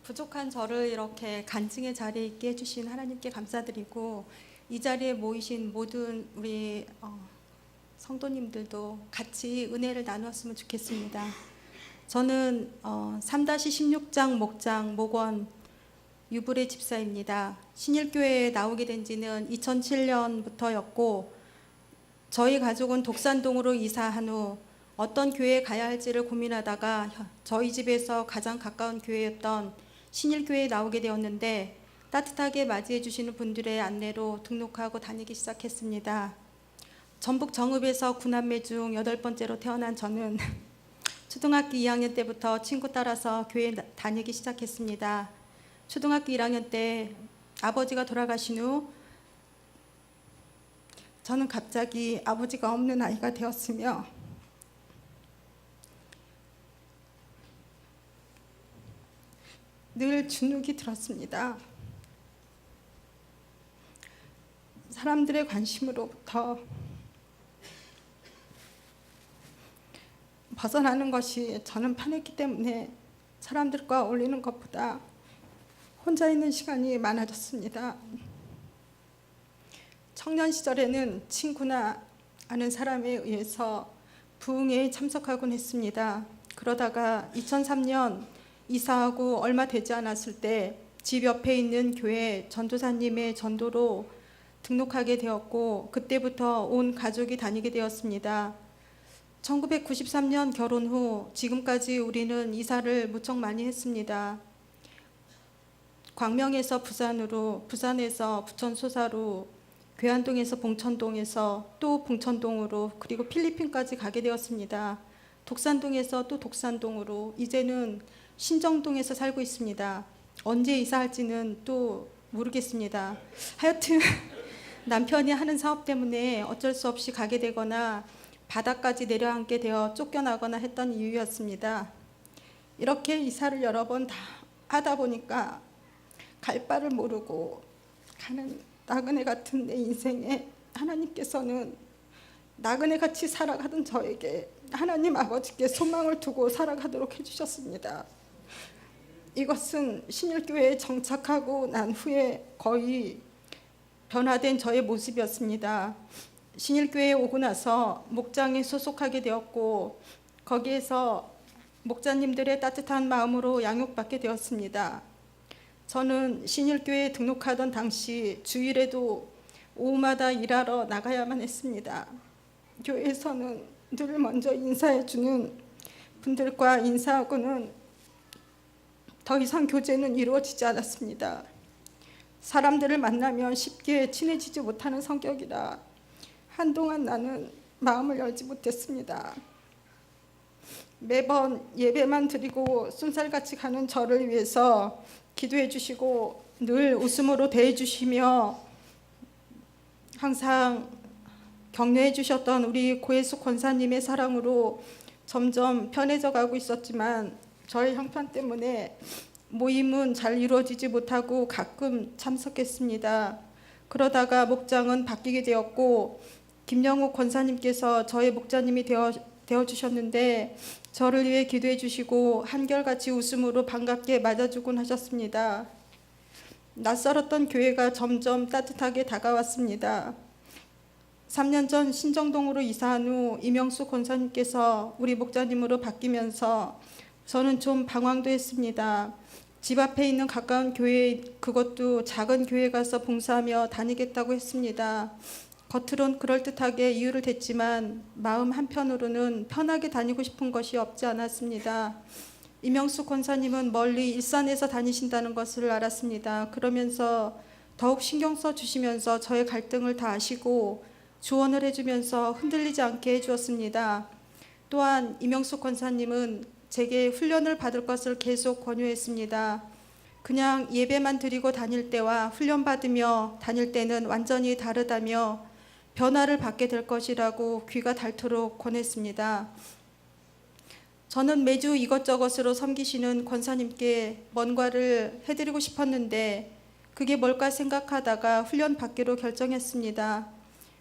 부족한 저를 이렇게 간증의 자리에 있게 해주신 하나님께 감사드리고, 이 자리에 모이신 모든 우리 성도님들도 같이 은혜를 나누었으면 좋겠습니다. 저는 3-16장 목장 목원 유브레 집사입니다. 신일교회에 나오게 된 지는 2007년부터였고, 저희 가족은 독산동으로 이사한 후 어떤 교회에 가야 할지를 고민하다가 저희 집에서 가장 가까운 교회였던 신일교회에 나오게 되었는데, 따뜻하게 맞이해 주시는 분들의 안내로 등록하고 다니기 시작했습니다. 전북 정읍에서 9남매 중 8번째로 태어난 저는 초등학교 2학년 때부터 친구 따라서 교회에 다니기 시작했습니다. 초등학교 1학년 때 아버지가 돌아가신 후 저는 갑자기 아버지가 없는 아이가 되었으며, 늘 주눅이 들었습니다. 사람들의 관심으로부터 벗어나는 것이 저는 편했기 때문에 사람들과 어울리는 것보다 혼자 있는 시간이 많아졌습니다. 청년 시절에는 친구나 아는 사람에 의해서 부흥회에 참석하곤 했습니다. 그러다가 2003년 이사하고 얼마 되지 않았을 때 집 옆에 있는 교회 전도사님의 전도로 등록하게 되었고, 그때부터 온 가족이 다니게 되었습니다. 1993년 결혼 후 지금까지 우리는 이사를 무척 많이 했습니다. 광명에서 부산으로, 부산에서 부천 소사로, 괴안동에서 봉천동에서 또 봉천동으로, 그리고 필리핀까지 가게 되었습니다. 독산동에서 또 독산동으로, 이제는 신정동에서 살고 있습니다. 언제 이사할지는 또 모르겠습니다. 하여튼 남편이 하는 사업 때문에 어쩔 수 없이 가게 되거나 바다까지 내려앉게 되어 쫓겨나거나 했던 이유였습니다. 이렇게 이사를 여러 번 다 하다 보니까 갈 바를 모르고 가는 나그네 같은 내 인생에 하나님께서는 나그네같이 살아가던 저에게 하나님 아버지께 소망을 두고 살아가도록 해주셨습니다. 이것은 신일교회에 정착하고 난 후에 거의 변화된 저의 모습이었습니다. 신일교회에 오고 나서 목장에 소속하게 되었고, 거기에서 목자님들의 따뜻한 마음으로 양육받게 되었습니다. 저는 신일교회에 등록하던 당시 주일에도 오후마다 일하러 나가야만 했습니다. 교회에서는 늘 먼저 인사해주는 분들과 인사하고는 더 이상 교제는 이루어지지 않았습니다. 사람들을 만나면 쉽게 친해지지 못하는 성격이라 한동안 나는 마음을 열지 못했습니다. 매번 예배만 드리고 순살같이 가는 저를 위해서 기도해 주시고 늘 웃음으로 대해 주시며 항상 격려해 주셨던 우리 고혜숙 권사님의 사랑으로 점점 편해져 가고 있었지만, 저의 형편 때문에 모임은 잘 이루어지지 못하고 가끔 참석했습니다. 그러다가 목장은 바뀌게 되었고, 김영욱 권사님께서 저의 목자님이 되어주셨는데 저를 위해 기도해 주시고 한결같이 웃음으로 반갑게 맞아주곤 하셨습니다. 낯설었던 교회가 점점 따뜻하게 다가왔습니다. 3년 전 신정동으로 이사한 후 이명수 권사님께서 우리 목자님으로 바뀌면서 저는 좀 방황도 했습니다. 집 앞에 있는 가까운 교회, 그것도 작은 교회 가서 봉사하며 다니겠다고 했습니다. 겉으론 그럴듯하게 이유를 댔지만 마음 한편으로는 편하게 다니고 싶은 것이 없지 않았습니다. 이명수 권사님은 멀리 일산에서 다니신다는 것을 알았습니다. 그러면서 더욱 신경 써주시면서 저의 갈등을 다 아시고 조언을 해주면서 흔들리지 않게 해주었습니다. 또한 이명수 권사님은 제게 훈련을 받을 것을 계속 권유했습니다. 그냥 예배만 드리고 다닐 때와 훈련 받으며 다닐 때는 완전히 다르다며 변화를 받게 될 것이라고 귀가 닳도록 권했습니다. 저는 매주 이것저것으로 섬기시는 권사님께 뭔가를 해드리고 싶었는데 그게 뭘까 생각하다가 훈련 받기로 결정했습니다.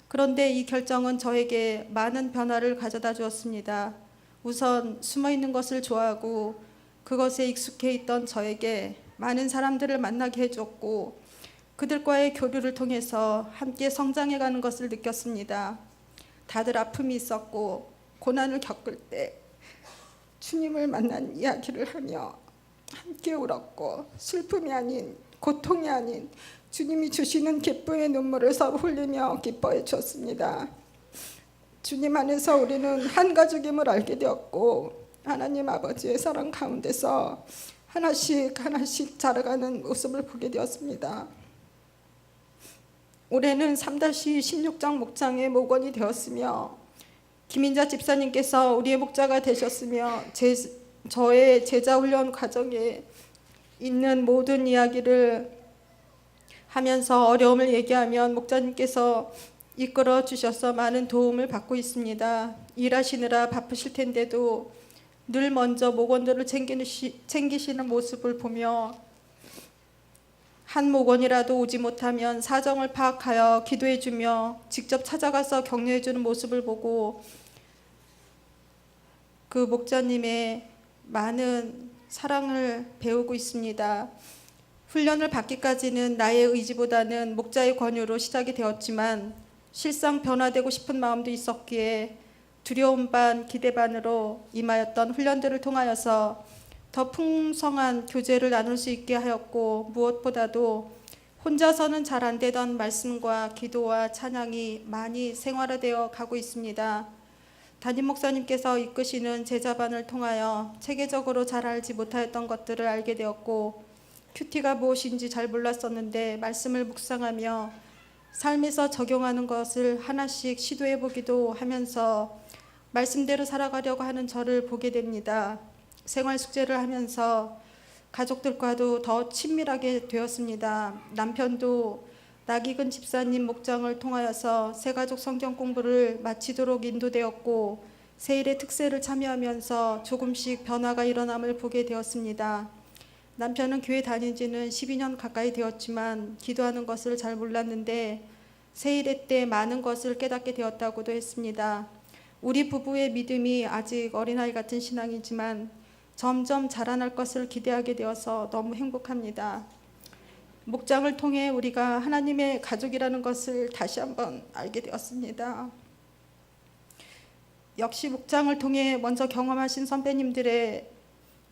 그런데 이 결정은 저에게 많은 변화를 가져다 주었습니다. 우선 숨어있는 것을 좋아하고 그것에 익숙해 있던 저에게 많은 사람들을 만나게 해줬고 그들과의 교류를 통해서 함께 성장해가는 것을 느꼈습니다. 다들 아픔이 있었고 고난을 겪을 때 주님을 만난 이야기를 하며 함께 울었고 슬픔이 아닌 고통이 아닌 주님이 주시는 기쁨의 눈물을 서로 흘리며 기뻐해 주었습니다. 주님 안에서 우리는 한 가족임을 알게 되었고 하나님 아버지의 사랑 가운데서 하나씩 하나씩 자라가는 모습을 보게 되었습니다. 올해는 3-16장 목장의 목원이 되었으며 김인자 집사님께서 우리의 목자가 되셨으며 저의 제자훈련 과정에 있는 모든 이야기를 하면서 어려움을 얘기하면 목자님께서 이끌어 주셔서 많은 도움을 받고 있습니다. 일하시느라 바쁘실 텐데도 늘 먼저 목원들을 챙기시는 모습을 보며 한 목원이라도 오지 못하면 사정을 파악하여 기도해주며 직접 찾아가서 격려해주는 모습을 보고 그 목자님의 많은 사랑을 배우고 있습니다. 훈련을 받기까지는 나의 의지보다는 목자의 권유로 시작이 되었지만 실상 변화되고 싶은 마음도 있었기에 두려움 반 기대 반으로 임하였던 훈련들을 통하여서 더 풍성한 교제를 나눌 수 있게 하였고 무엇보다도 혼자서는 잘 안 되던 말씀과 기도와 찬양이 많이 생활화되어 가고 있습니다. 담임 목사님께서 이끄시는 제자반을 통하여 체계적으로 잘 알지 못하였던 것들을 알게 되었고 큐티가 무엇인지 잘 몰랐었는데 말씀을 묵상하며 삶에서 적용하는 것을 하나씩 시도해 보기도 하면서 말씀대로 살아가려고 하는 저를 보게 됩니다. 생활 숙제를 하면서 가족들과도 더 친밀하게 되었습니다. 남편도 낙익은 집사님 목장을 통하여서 새가족 성경 공부를 마치도록 인도되었고 세일의 특세를 참여하면서 조금씩 변화가 일어남을 보게 되었습니다. 남편은 교회 다닌 지는 12년 가까이 되었지만 기도하는 것을 잘 몰랐는데 세일의 때 많은 것을 깨닫게 되었다고도 했습니다. 우리 부부의 믿음이 아직 어린아이 같은 신앙이지만 점점 자라날 것을 기대하게 되어서 너무 행복합니다. 목장을 통해 우리가 하나님의 가족이라는 것을 다시 한번 알게 되었습니다. 역시 목장을 통해 먼저 경험하신 선배님들의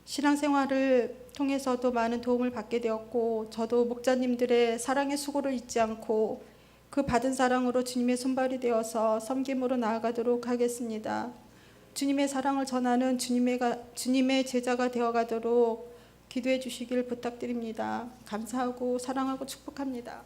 신앙생활을 통해서도 많은 도움을 받게 되었고 저도 목자님들의 사랑의 수고를 잊지 않고 그 받은 사랑으로 주님의 손발이 되어서 섬김으로 나아가도록 하겠습니다. 주님의 사랑을 전하는 주님의 제자가 되어가도록 기도해 주시길 부탁드립니다. 감사하고 사랑하고 축복합니다.